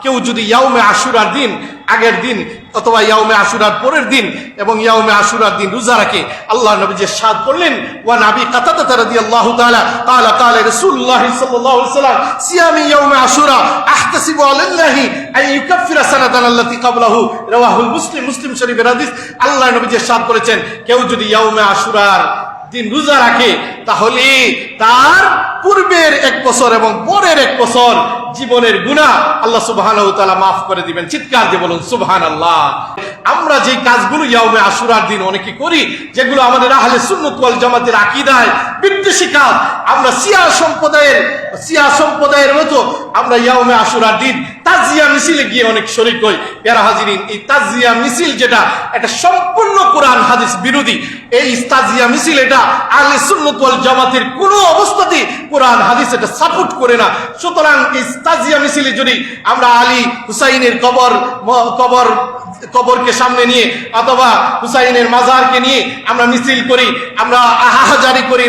কেউ যদি ইয়াউমে আশুরার দিন আগের দিন অথবা ইয়াউমে আশুরার পরের দিন এবং ইয়াউমে আশুরার দিন রোজা রাখে, আল্লাহ নবী যে ইরশাদ করলেন, ওয়া নবী কাতাদা রাদিয়াল্লাহু তাআলা ক্বালা ক্বালা রাসূলুল্লাহ সাল্লাল্লাহু আলাইহি ওয়াসাল্লাম সিয়ামি ইয়াউমে আশুরা আহতাসিবু আলাল্লাহি আন ইউকাফিরা সানাতান আল্লাতী ক্বাবলাহু, রাওয়াহুল মুসলিম, মুসলিম শরীফের হাদিস। আল্লাহ নবী যে ইরশাদ করেছেন, কেউ যদি ইয়াউমে আশুরার দিন রোজা রাখে তাহলে তার পূর্বের 1 বছর এবং পরের 1 বছর জীবনের গুনাহ আল্লাহ সুবহানাহু ওয়া তাআলা মাফ করে দিবেন। চিৎকার দিয়ে বলুন সুবহানাল্লাহ। আমরা যে কাজগুলো ইয়াউমে আশুরার দিন অনেকে করি, যেগুলো আমাদের আহলে সুন্নাত ওয়াল জামাতের আকীদায় বিদ্বেষী কাজ, আমরা শিয়া সম্প্রদায়ের মতো আমরা ইয়াউমে আশুরার দিন তাজিয়া মিছিলে গিয়ে অনেক শরীক হই। প্যারা হাজিরিন, এই তাজিয়া মিছিল যেটা, এটা সম্পূর্ণ কোরআন হাদিস বিরোধী। এই তাজিয়া মিছিল এটা আহলে সুন্নাত ওয়াল জামাতের কোনো অবস্থাতেই কোরআন হাদিস এটা সাপোর্ট করে না। সুতরাং এই তাজিয়া মিছিলে যদি আমরা আলী হুসাইনের কবরকে সামনে নিয়ে অথবা হুসাইনের মাজারকে নিয়ে আমরা মিছিল করি, আমরা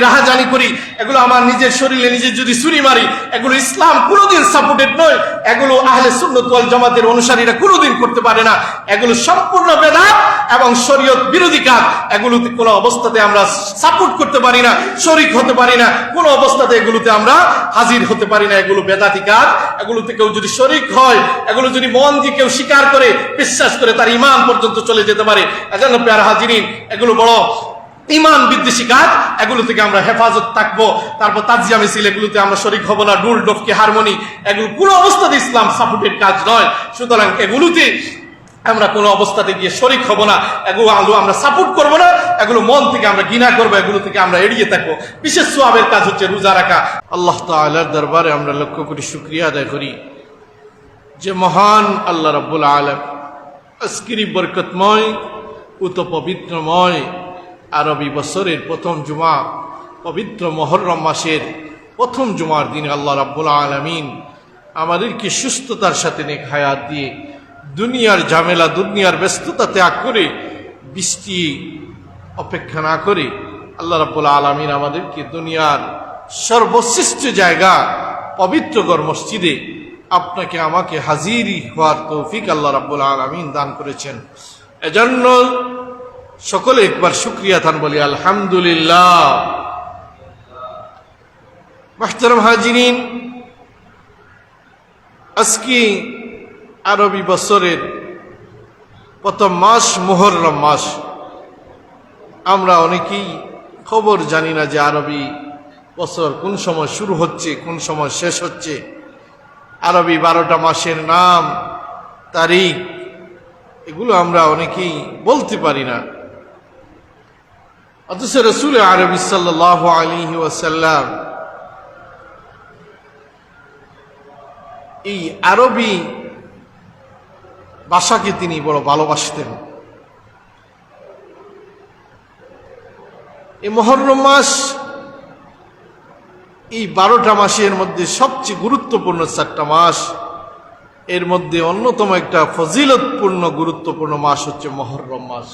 রাহাজানি করি, এগুলো আমার নিজের শরীরে নিজে যদি ছুরি মারি, এগুলো ইসলাম কোনোদিন সাপোর্টেড নয়। এগুলো আহলে সুন্নাত ওয়াল জামাতের অনুসারীরা কোনোদিন করতে পারে না। এগুলো সম্পূর্ণ বেদাত এবং শরীয়ত বিরোধী কাজ। এগুলোতে কোনো অবস্থাতে আমরা সাপোর্ট করতে পারি না, শরীক হতে পারি না, কোনো অবস্থাতে এগুলোতে আমরা হাজির হতে পারি না। এগুলো বেদাতি কাজ। এগুলোতে কেউ যদি শরীক হয়, এগুলো যদি মন দিয়ে কেউ স্বীকার করে, বিশ্বাস করে, তার ঈমান পর্যন্ত চলে যেতে পারে। এজন্য প্যারা হাজিরিন, এগুলো বড় ঈমান বিদ্বেষী কাজ। এগুলো থেকে আমরা হেফাজত থাকবো। তারপর তাজিয়া মিছিল, এগুলোতে আমরা শরীক হব না। ডুল ডফকি হারমোনি, এগুলো কোনো অবস্থাতে ইসলাম সাপোর্টেড কাজ নয়। সুতরাং এগুলোতে আমরা কোনো অবস্থাতে গিয়ে শরীক হব না, এগুলো আমরা সাপোর্ট করবো না। এগুলো মন থেকে আমরা ঘৃণা করবো, এগুলো থেকে আমরা এড়িয়ে থাকবো। বিশেষ সওয়াবের কাজ হচ্ছে রোজা রাখা। আল্লাহ তাআলার দরবারে আমরা লক্ষ্য করি, শুকরিয়া আদায় করি যে মহান আল্লাহ রাব্বুল আলামিন আজকের বরকতময় উত পবিত্রময় আরবি বছরের প্রথম জুমা, পবিত্র মুহররম মাসের প্রথম জুমার দিন আল্লাহ রাব্বুল আলামিন আমাদেরকে সুস্থতার সাথে নেক হায়াত দিয়ে দুনিয়ার ঝামেলা, দুনিয়ার ব্যস্ততা ত্যাগ করে, বৃষ্টি অপেক্ষা না করে আল্লাহ রাব্বুল আলামিন আমাদেরকে দুনিয়ার সর্বশ্রেষ্ঠ জায়গা পবিত্র ঘর মসজিদে আপনাকে আমাকে হাজির হওয়ার তৌফিক আল্লাহ রাব্বুল আলামিন দান করেছেন। এজন্য সকলে একবার শুকরিয়া দান বলি আলহামদুলিল্লাহ। মুহতারাম হাজিরিন, আজকে আরবি বছরের প্রথম মাস মুহররম মাস। আমরা অনেকেই খবর জানি না যে আরবি বছর কোন সময় শুরু হচ্ছে, কোন সময় শেষ হচ্ছে। আরবি 12টা মাসের নাম, তারিখ, এগুলো আমরা অনেকেই বলতে পারি না। অথচ রাসূল আরবি সাল্লাল্লাহু আলাইহি ওয়াসাল্লাম এই আরবি ভাষাকে তিনি বড় ভালোবাসতেন। এই মুহররম মাস এই 12টা মাসের মধ্যে সবচেয়ে গুরুত্বপূর্ণ 4টা মাস। এর মধ্যে অন্যতম একটা ফজিলতপূর্ণ গুরুত্বপূর্ণ মাস হচ্ছে মুহররম মাস।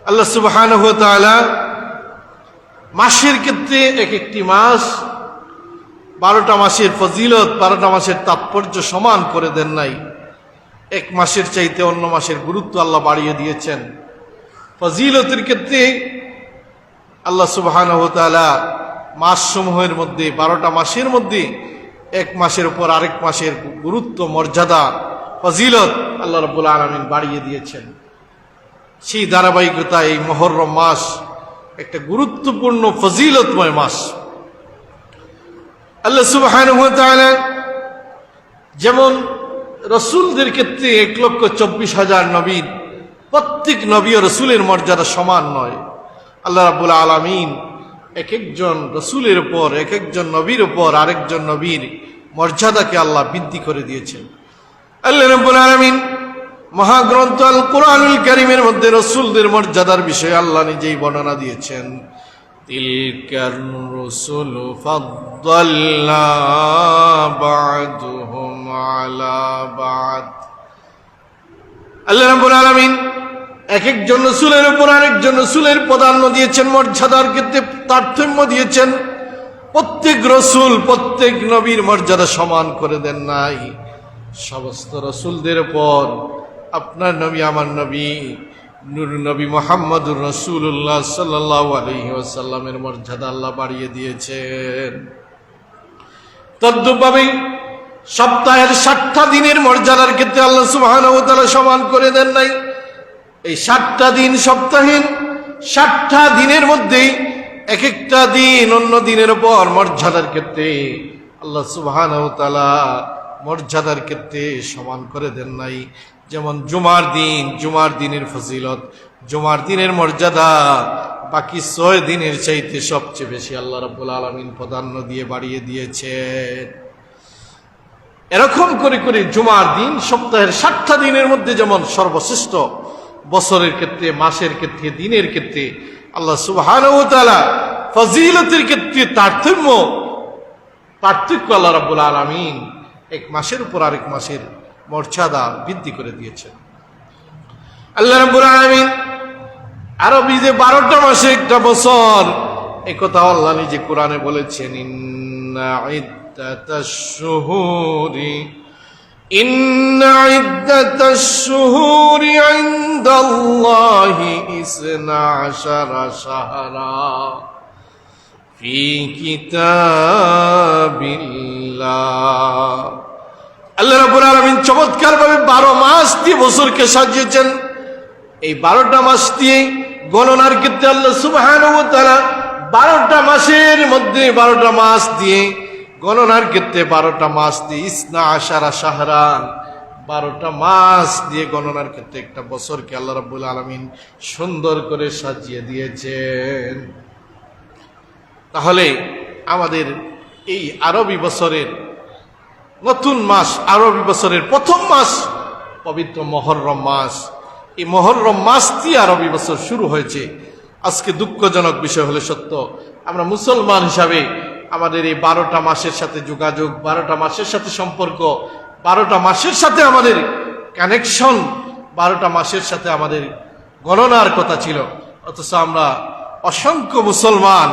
আল্লাহ সুবহানাহু ওয়া তাআলা মাসের ক্ষেত্রে এক একটি মাস 12টা মাসের ফজিলত, 12টা মাসের তাৎপর্য সমান করে দেন নাই। এক মাসের চাইতে অন্য মাসের গুরুত্ব আল্লাহ বাড়িয়ে দিয়েছেন। ফজিলতের ক্ষেত্রে আল্লাহ সুবহানাহু ওয়া তাআলা মাসসমূহের মধ্যে, 12টা মাসের মধ্যে এক মাসের উপর আরেক মাসের গুরুত্ব, মর্যাদা, ফজিলত আল্লাহ রাব্বুল আলামিন বাড়িয়ে দিয়েছেন। সেই ধারাবাহিকতা এই মুহররম মাস একটা গুরুত্বপূর্ণ ফজিলতময় মাস। আল্লাহ সুবহানাহু ওয়া তাআলা যেমন রসুলদের ক্ষেত্রে 1,24,000 নবীর, প্রত্যেক নবী ও রসুলের মর্যাদা সমান নয়। আল্লাহ রাব্বুল আলামিন এক একজন রসুলের উপর, এক একজন নবীর উপর আরেকজন নবীর মর্যাদাকে আল্লাহ বৃদ্ধি করে দিয়েছেন। আল্লাহ রাব্বুল আলামিন মহাগ্রন্থ আল কুরআনুল কারীমের মধ্যে রসুলদের মর্যাদার বিষয়ে আল্লাহ নিজেই বর্ণনা দিয়েছেন। তিলকার রুসুলু ফাদ্দালনা বা'দুহুম আলা বা'দ। আল্লাহ রাব্বুল আলামিন এক একজন রসুলের উপর আরেকজন রসুলের প্রাধান্য দিয়েছেন, মর্যাদার ক্ষেত্রে তারতম্য দিয়েছেন। প্রত্যেক রসুল, প্রত্যেক নবীর মর্যাদা সমান করে দেন নাই। সমস্ত রসুলদের উপর আপনার নবী আমার নবী নূর নবী মুহাম্মদুর রাসূলুল্লাহ সাল্লাল্লাহু আলাইহি ওয়াসাল্লামের মর্যাদা আল্লাহ বাড়িয়ে দিয়েছেন। তদ্রূপভাবে সপ্তাহের 7টা দিনের মর্যাদার ক্ষেত্রে আল্লাহ সুবহানাহু ওয়া তাআলা সমান করে দেন নাই। এই 7টা দিন সপ্তাহের 7টা দিনের মধ্যে এক একটা দিন অন্য দিনের উপর মর্যাদার ক্ষেত্রে আল্লাহ সুবহানাহু ওয়া তাআলা মর্যাদার ক্ষেত্রে সমান করে দেন নাই। যেমন জুমার দিনের ফজিলত, জুমার দিনের মর্যাদা বাকি 6 দিনের চাইতে সবচেয়ে বেশি আল্লাহ রাব্বুল আলামিন প্রাধান্য দিয়ে বাড়িয়ে দিয়েছেন। এরকম করে করে জুমার দিন সপ্তাহের 7টা দিনের মধ্যে যেমন সর্বশ্রেষ্ঠ, বছরের ক্ষেত্রে, মাসের ক্ষেত্রে, দিনের ক্ষেত্রে আল্লাহ সুবহানাহু ওয়া তাআলা ফজিলতের ক্ষেত্রে পার্থক্য আল্লাহ রাব্বুল আলামিন এক মাসের উপর আরেক মাসের মর্যাদা বৃদ্ধি করে দিয়েছেন। আল্লাহ রাব্বুল আলামিন আরবি যে 12টা মাসে একটা বছর, এই কথা আল্লাহ নিজে কোরআনে বলেছেন, ইন্না ইদ্দাতাশ শুহুরি ইনদাল্লাহি 12 শাহরা ফি কিতাবিল্লাহ। আল্লাহ রাব্বুল আলামিন চমৎকার ভাবে 12 মাস দিয়ে বছরকে সাজিয়েছেন। এই 12টা মাস দিয়ে গণনার ক্ষেত্রে আল্লাহ সুবহানাহু ওয়া তাআলা 12টা মাসের মধ্যে 12টা মাস দিয়ে গণনার ক্ষেত্রে 12টা মাস দিয়ে 12 শাহরান 12টা মাস দিয়ে গণনার ক্ষেত্রে একটা বছরকে আল্লাহ রাব্বুল আলামিন সুন্দর করে সাজিয়ে দিয়েছেন। তাহলে আমাদের এই আরবি বছরের নতুন মাস, আরবি বছরের প্রথম মাস পবিত্র মুহররম মাস। এই মুহররম মাস দিয়ে আরবি বছর শুরু হয়েছে। আজকে দুঃখজনক বিষয় হলে সত্য, আমরা মুসলমান হিসাবে আমাদের এই 12টা মাসের সাথে যোগাযোগ, 12টা মাসের সাথে সম্পর্ক, 12টা মাসের সাথে আমাদের কানেকশন, 12টা মাসের সাথে আমাদের গণনার কথা ছিল, অথচ আমরা অসংখ্য মুসলমান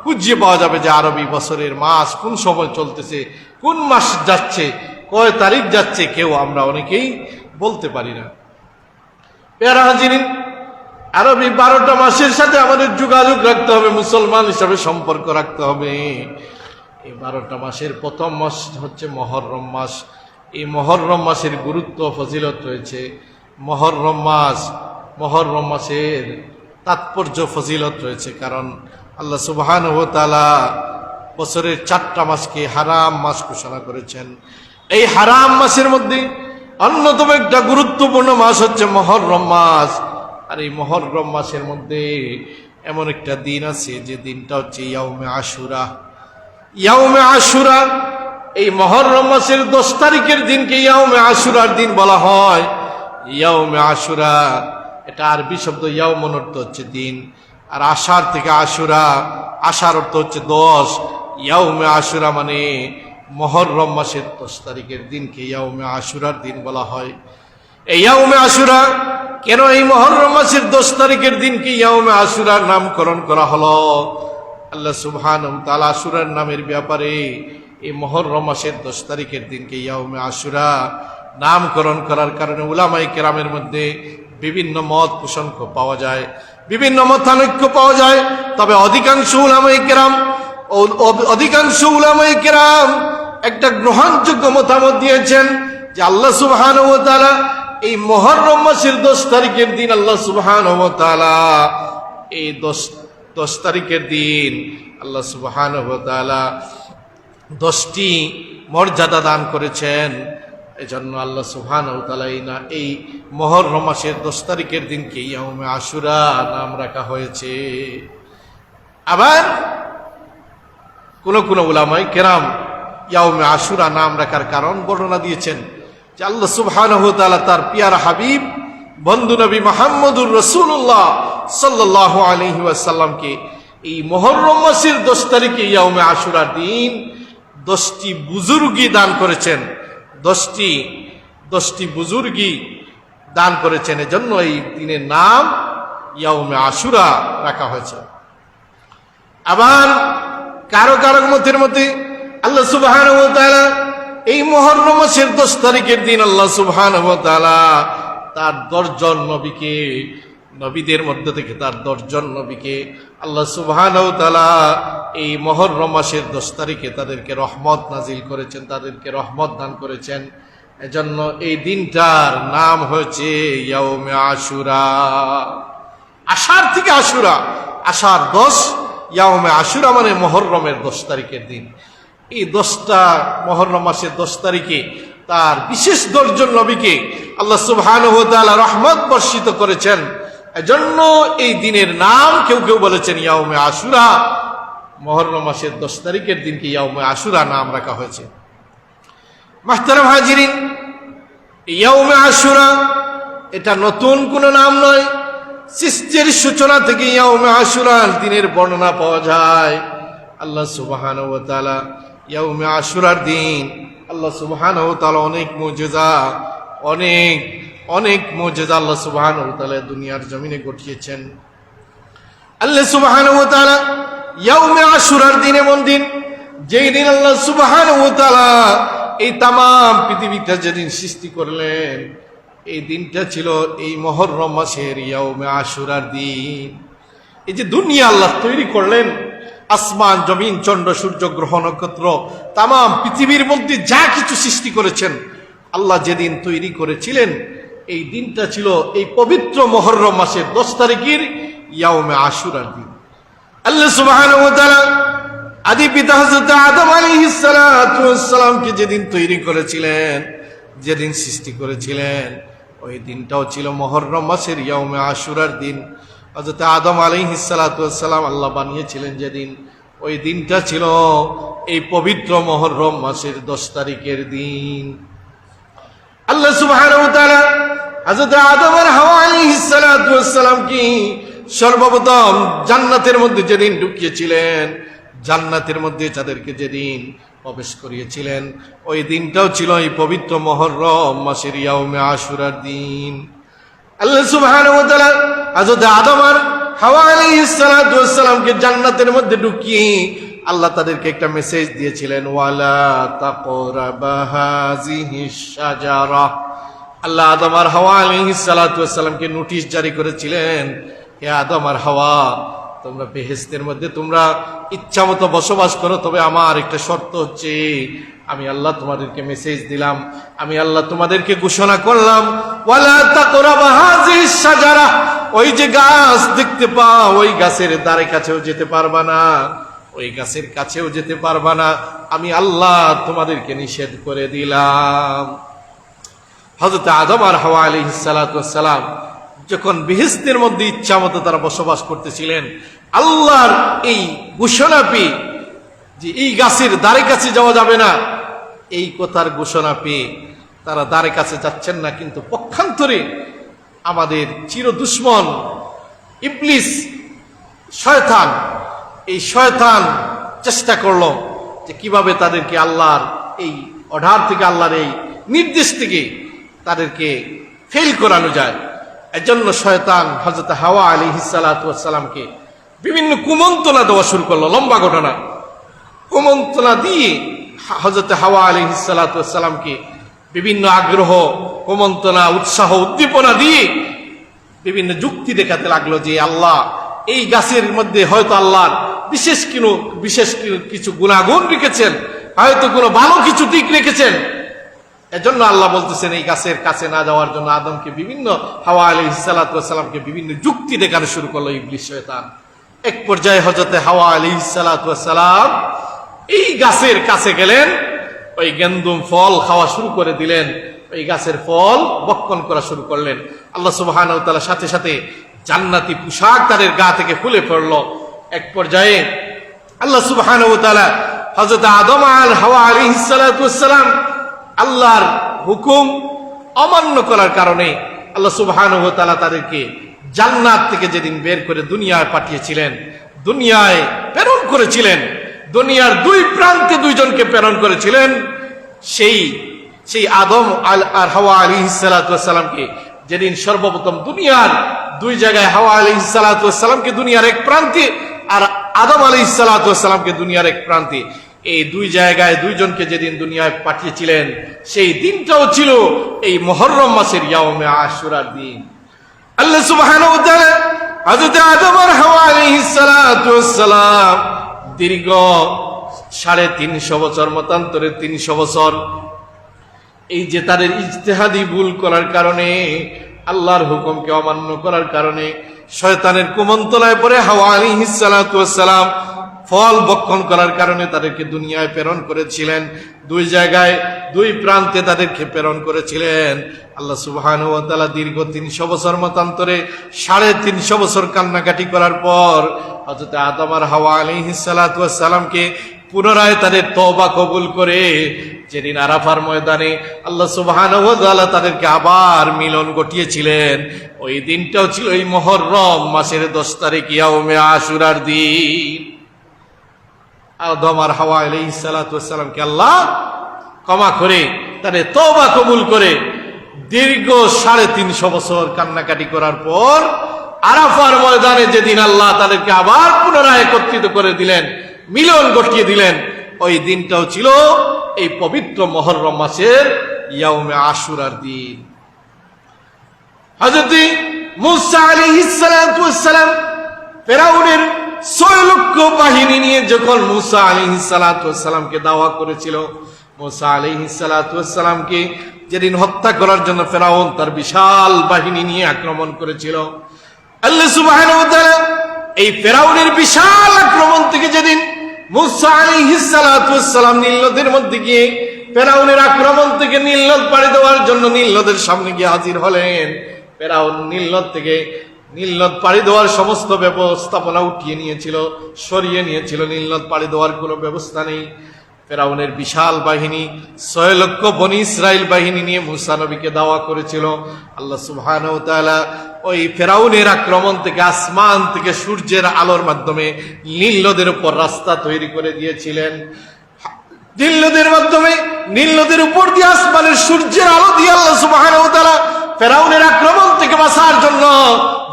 খুঁজে পাওয়া যাবে যে আরবি বছরের মাস কোন সময় চলতেছে, কোন মাস যাচ্ছে, কয় তারিখ যাচ্ছে, কেউ আমরা অনেকেই বলতে পারি না। প্যারা হাজিরিন, আরবি 12টা মাসের সাথে আমাদের যোগাযোগ রাখতে হবে, মুসলমান হিসাবে সম্পর্ক রাখতে হবে। এই 12টা মাসের প্রথম মাস হচ্ছে মুহররম মাস। এই মুহররম মাসের গুরুত্ব, ফজিলত রয়েছে। মুহররম মাসের তাৎপর্য, ফজিলত রয়েছে। কারণ আল্লাহ সুবহানাহু ওয়া তাআলা বছরের 4টা মাসকে হারাম মাস ঘোষণা করেছেন। এই হারাম মাসের মধ্যে অন্যতম একটা গুরুত্বপূর্ণ মাস হচ্ছে মুহররম মাস। আর এই মুহররম মাসের মধ্যে এমন একটা দিন আছে যে দিনটা হচ্ছে ইয়াউমে আশুরা। ইয়াউমে আশুরা, এই মুহররম মাসের 10 তারিখের দিনকে ইয়াউমে আশুরার দিন বলা হয়। ইয়াউমে আশুরা, এটা আরবি শব্দ ইয়াউমুন অর্থ হচ্ছে দিন, আর আশার থেকে আশুরা, আশার অর্থ হচ্ছে 10। ইয়াউমে আশুরা মানে মুহররম মাসের 10 তারিখের দিনকে ইয়াউমে আশুরার দিন বলা হয়। এই ইয়াউমে আশুরা কেন এই মুহররম মাসের 10 তারিখের দিনকে ইয়াউমে আশুরার নামকরণ করা হলো? আল্লাহ সুবহানাহু ওয়া তাআলা আশুরার নামের ব্যাপারে এই মুহররম মাসের 10 তারিখের দিনকে ইয়াউমে আশুরা নামকরণ করার কারণে উলামায়ে কেরামের মধ্যে বিভিন্ন মত পোষণ পাওয়া যায়, বিভিন্ন মতানৈক্য পাওয়া যায়। তবে অধিকাংশ উলামায়ে কেরাম একটা গ্রহণযোগ্য মতামত দিয়েছেন যে আল্লাহ সুবহানাহু ওয়া তাআলা এই মুহররম মাসের 10 তারিখের দিন আল্লাহ সুবহানাহু ওয়া তাআলা এই 10 তারিখের দিন আল্লাহ সুবহানাহু ওয়া তাআলা 10টি মর্যাদা দান করেছেন। এজন্য আল্লাহ সুবহানাহু ওয়া তাআলা এই মুহররম মাসের 10 তারিখের দিনকে ইয়াউমে আশুরা নাম রাখা হয়েছে। আবার কোন উলামায়ে কেরাম ইয়াউমে আশুরা নাম রাখার কারণ বর্ণনা দিয়েছেন যে আল্লাহ সুবহানাহু ওয়া তাআলা তার পিয়ারা হাবিব বন্ধু নবী মুহাম্মদুর রাসূলুল্লাহ সাল্লাল্লাহু আলাইহি ওয়াসাল্লামকে এই মুহররম মাসের 10 তারিখে ইয়াউমে আশুরার দিন 10টি বুজুর্গি দান করেছেন। 10টি বুজুর্গি দান করেছেন, এজন্য এই দিনের নাম ইয়াউমে আশুরা রাখা হয়েছে। আবার কারো মতের মতে আল্লাহ সুবহানাহু ওয়া তাআলা এই মুহররম মাসের 10 তারিখের দিন আল্লাহ সুবহানাহু ওয়া তাআলা তার 10 জন নবীকে, নবীদের মধ্যে থেকে তার 10 জন নবীকে আল্লাহ সুবহানাহু ওয়া তাআলা এই মুহররম মাসের 10 তারিখে তাদেরকে রহমত নাজিল করেছেন, তাদেরকে রহমত দান করেছেন। এজন্য এই দিনটার নাম হয়েছে ইয়াউমে আশুরা। আষাঢ় থেকে আশুরা, আষাঢ় 10, ইয়াউমে আশুরা মানে মুহররমের 10 তারিখের দিন। এই 10টা মুহররম মাসের 10 তারিখে তার বিশেষ 10 জন নবীকে আল্লাহ সুবহানাহু ওয়া তাআলা রহমত বর্ষিত করেছেন। এজন্য এই দিনের নাম কেউ কেউ বলেছেন ইয়াউমে আশুরা। মুহররম মাসের 10 তারিখের দিনকে ইয়াউমে আশুরা নাম রাখা হয়েছে। মুহতারাম হাজিরিন, ইয়াউমে আশুরা এটা নতুন কোনো নাম নয়। সৃষ্টির সূচনা থেকে ইয়াউমে আশুরার দিনের বর্ণনা পাওয়া যায়। আল্লাহ সুবহানাহু ওয়া তাআলা ইয়াউমে আশুরার দিন আল্লাহ সুবহানাহু ওয়া তাআলা অনেক মুজিজা, অনেক মুজিজা আল্লাহ সুবহানাহু ওয়া তাআলা দুনিয়ার জমিনে ঘটিয়েছেন। আল্লাহ সুবহানাহু ওয়া তাআলা ইয়াউমে আশুরার দিন এমন দিন, যেই দিন আল্লাহ সুবহানাহু ওয়া তাআলা এই তাম পৃথিবীটা যেদিন সৃষ্টি করলেন, এই দিনটা ছিল এই মুহররম মাসের ইয়াউমে আশুরার দিন। এই যে দুনিয়া আল্লাহ তৈরি করলেন, আসমান জমিন চন্দ্র সূর্য গ্রহ নক্ষত্র তাম পৃথিবীর মধ্যে যা কিছু সৃষ্টি করেছেন, আল্লাহ যেদিন তৈরি করেছিলেন এই দিনটা ছিল এই পবিত্র মুহররম মাসের 10 তারিখের ইয়াউমে আশুরার দিন। আল্লাহ সুবহানাহু ওয়া তাআলা আদি পিতা হযরত আদম আলাইহিস সালাতু ওয়াস সালামকে যেদিন তৈরি করেছিলেন, যেদিন সৃষ্টি করেছিলেন, ওই দিনটাও ছিল মুহররম মাসের ইয়াউমে আশুরার দিন। হযরত আদম আলাইহিস সালাতু ওয়াস সালাম আল্লাহ বানিয়েছিলেন যেদিন, ওই দিনটা ছিল এই পবিত্র মুহররম মাসের 10 তারিখের দিন। আল্লাহ সুবহানাহু ওয়া তাআলা হযরত আদম আর হাওয়া আলাইহিস সালাতু ওয়াস সালামকে সর্বপ্রথম জান্নাতের মধ্যে যেদিন ঢুকিয়েছিলেন, জান্নাতের মধ্যে তাদেরকে যেদিন প্রবেশ করিয়েছিলেন, ওই দিনটাও ছিল এই পবিত্র মুহররম মাসের ইয়াউমে আশুরার দিন। আল্লাহ সুবহানাহু ওয়া তাআলা হযরত আদম আর হাওয়া আলাইহিস সালাতু ওয়াস সালামকে জান্নাতের মধ্যে ঢুকিয়ে আল্লাহ তাদেরকে একটা মেসেজ দিয়েছিলেন, ওয়ালা তাকরাবা হাযিহিশ শাজারা। আল্লাহ আদম আর হাওয়া আলাইহিস সালাতু ওয়াস সালামকে নোটিশ জারি করেছিলেন, হে আদম আর হাওয়া, তোমরা বেহেশতের মধ্যে তোমরা ইচ্ছা মতো বসবাস করো, তবে আমার একটা শর্ত হচ্ছে, আমি আল্লাহ তোমাদেরকে মেসেজ দিলাম, আমি আল্লাহ তোমাদেরকে ঘোষণা করলাম, ওয়ালা তাকরাবা হাযিহিশ শাজারা, ওই যে গাছ দেখতে পাও, ওই গাছের ধারে কাছেও যেতে পারবা না, ওই গাছের কাছেও যেতে পারবা না, আমি আল্লাহ তোমাদেরকে নিষেধ করে দিলাম। হযরত আদম আর হাওয়া আলাইহিস সালাতু ওয়াস সালাম যখন বেহেশতের মধ্যে ইচ্ছা মতো তারা বসবাস করতেছিলেন, আল্লাহর এই ঘোষণা পেয়ে যে এই গাছের ধারে কাছে যাওয়া যাবে না, এই কথার ঘোষণা পেয়ে তারা ধারে কাছে যাচ্ছেন না। কিন্তু পক্ষান্তরে আমাদের চির দুশ্মন ইবলিস, শয়তান, এই শয়তান চেষ্টা করলো যে কিভাবে তাদেরকে আল্লাহর এই অর্ডার থেকে, আল্লাহর এই নির্দেশ থেকে তাদেরকে ফেল করানো যায়। এজন্য শয়তান হযরত হাওয়া আলাইহিস সালাতু ওয়াস সালামকে বিভিন্ন কুমন্ত্রণা দেওয়া শুরু করলো। লম্বা ঘটনা। কুমন্ত্রণা দিয়ে হযরত হাওয়া আলাইহিস সালাতু ওয়াস সালামকে বিভিন্ন আগ্রহ, কুমন্ত্রণা, উৎসাহ, উদ্দীপনা দিয়ে বিভিন্ন যুক্তি দেখাতে লাগলো যে আল্লাহ এই গাছের মধ্যে হয়তো আল্লাহর বিশেষ কিছু গুণাগুণ রেখেছেন, হয়তো কোনো ভালো কিছু দিক রেখেছেন। এজন্য আল্লাহ বলতেছেন এই গাছের কাছে না যাওয়ার জন্য আদমকে বিভিন্ন, হাওয়া আলাইহিস সালাতু ওয়াস সালামকে বিভিন্ন যুক্তি দেখানো শুরু করলো ইবলিস শয়তান। এক পর্যায়ে হযরত হাওয়া আলাইহিস সালাতু ওয়াস সালাম এই গাছের কাছে গেলেন, ওই গেন্দুম ফল খাওয়া শুরু করে দিলেন, ওই গাছের ফল ভক্ষণ করা শুরু করলেন। আল্লাহ সুবহানাহু ওয়া তাআলা সাথে সাথে জান্নাতি পোশাক তাদের গা থেকে খুলে পড়লো। এক পর্যায়ে আল্লাহ সুবহানাহু ওয়া তাআলা হযরত আদম আর হাওয়া আলাইহিস সালাতু ওয়াস সালাম আল্লাহর হুকুম অমান্য করার কারণে আল্লাহ সুবহানাহু ওয়া তাআলা তাদেরকে জান্নাত থেকে যেদিন বের করে দুনিয়ায় পাঠিয়েছিলেন, দুনিয়ায় প্রেরণ করেছিলেন, দুনিয়ার দুই প্রান্তে দুইজনকে প্রেরণ করেছিলেন, সেই আদম আর হাওয়া আলাইহিস সালাতু ওয়াস সালামকে যেদিন সর্বপ্রথম দুনিয়ার দুই জায়গায়, হাওয়া আলাইহিস সালাতু ওয়াস সালামকে দুনিয়ার এক প্রান্তে আর আদম আলাইহিস সালাতু ওয়াস সালামকে দুনিয়ার এক প্রান্তে, এই দুই জায়গায় দুইজনকে যেদিন দুনিয়ায় পাঠিয়েছিলেন সেই দিনটাও ছিল এই মুহররম মাসের ইয়াউমে আশুরার দিন। আল্লাহ সুবহানাহু ওয়া তাআলা হযরত আদম আর হাওয়া আলাইহিস সালাতু ওয়াস সালাম দীর্ঘ 350 বছর, মতান্তরে 300 বছর, এই যে তাদের ইজতিহাদি ভুল করার কারণে, আল্লাহর হুকুমকে অমান্য করার কারণে, শয়তানের কুমন্ত্রণায় পড়ে হাওয়া আলাইহিস সালাতু ওয়াস সালাম ফল ভক্ষণ করার কারণে তাদেরকে দুনিয়ায় প্রেরণ করেছিলেন। দুই জায়গায় দুই প্রান্তে তাদেরকে প্রেরণ করেছিলেন। আল্লাহ সুবহানাহু ওয়া তাআলা দীর্ঘ 300 বছর মতান্তরে 350 বছর কান্নাকাটি করার পর হযরত আদম আর হাওয়া আলাইহিস সালাতু ওয়াস সালামকে পুনরায় তাদের তওবা কবুল করে যেদিন আরাফার ময়দানে আল্লাহ সুবহানাহু ওয়া তাআলা তাদেরকে আবার মিলন ঘটিয়েছিলেন, ওই দিনটাও ছিল এই মুহররম মাসের 10 তারিখ ইয়াউমে আশুরার দিন। আদম আর হাওয়া আলাইহিস সালাতু ওয়াস সালামকে আল্লাহ ক্ষমা করে তাদের তওবা কবুল করে দীর্ঘ 350 বছর কান্নাকাটি করার পর আরাফার ময়দানে যেদিন আল্লাহ তাদেরকে আবার পুনরায় একত্রিত করে দিলেন, মিলন ঘটিয়ে দিলেন, ওই দিনটাও ছিল এই পবিত্র মুহররম মাসের ইয়াউমে আশুরার দিন। হযরত মূসা আলাইহিস সালাতু ওয়াস সালাম ফিরআউনের 6 লক্ষ বাহিনী নিয়ে যখন মূসা আলাইহিস সালাতু ওয়াস সালামকে দাওয়া করেছিল, মূসা আলাইহিস সালাতু ওয়াস সালামকে যেদিন হত্যা করার জন্য ফিরআউন তার বিশাল বাহিনী নিয়ে আক্রমণ করেছিল, আল্লাহ সুবহানাহু ওয়া তাআলা এই ফিরআউনের বিশাল আক্রমণ থেকে যেদিন মূসা আলাইহিস সালাতু ওয়াস সালাম নীল নদের মধ্যে গিয়ে ফিরআউনের আক্রমণ থেকে নীল নদ পাড়ি দেওয়ার জন্য নীল নদের সামনে গিয়ে হাজির হলেন, ফিরআউন নীল নদ পাড়ি দেওয়ার সমস্ত ব্যবস্থাপনা উঠিয়ে নিয়েছিল, সরিয়ে নিয়েছিল। নীল নদ পাড়ি দেওয়ার কোনো ব্যবস্থা নেই। ফিরআউনের বিশাল বাহিনী 6 লক্ষ বনি ইসরাইল বাহিনী নিয়ে মূসা নবীকে দাওয়া করেছিল। আল্লাহ সুবহানাহু ওয়া তাআলা ওই ফিরআউনের আক্রমণ থেকে আসমান থেকে সূর্যের আলোর মাধ্যমে নীল নদের উপর রাস্তা তৈরি করে দিয়েছিলেন। নীল নদের মাধ্যমে নীল নদের উপর দিয়ে আসমানের সূর্যের আলো দিয়ে আল্লাহ সুবহানাহু ওয়া তাআলা ফিরআউনের আক্রমণ থেকে বাঁচার জন্য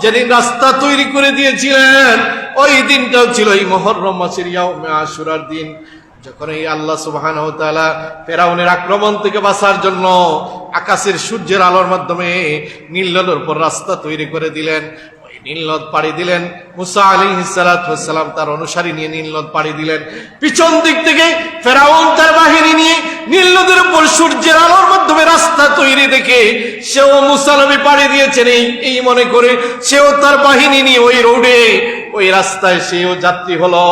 যেদিন রাস্তা তৈরি করে দিয়েছিলেন, ওই দিনটাও ছিল এই মুহররম মাসের ইয়াউমে আশুরার দিন। যখন এই আল্লাহ সুবহানাহু ওয়া তাআলা ফিরআউনের আক্রমণ থেকে বাঁচার জন্য আকাশের সূর্যের আলোর মাধ্যমে নীল নদের উপর রাস্তা তৈরি করে দিলেন, ওই নীল নদ পাড়ি দিলেন মূসা আলাইহিস সালাতু ওয়াস সালাম তার অনুসারী নিয়ে নীল নদ পাড়ি দিলেন। পিছন দিক থেকে ফিরআউন তার বাহিনী নিয়ে নীল নদের উপর সূর্যের আলোর মাধ্যমে রাস্তা তৈরি দেখে সেও মূসা নবী পাড়ি দিয়েছেন এই মনে করে সেও তার বাহিনী নিয়ে ওই রোডে ওই রাস্তায় সেও যাত্রী হলো।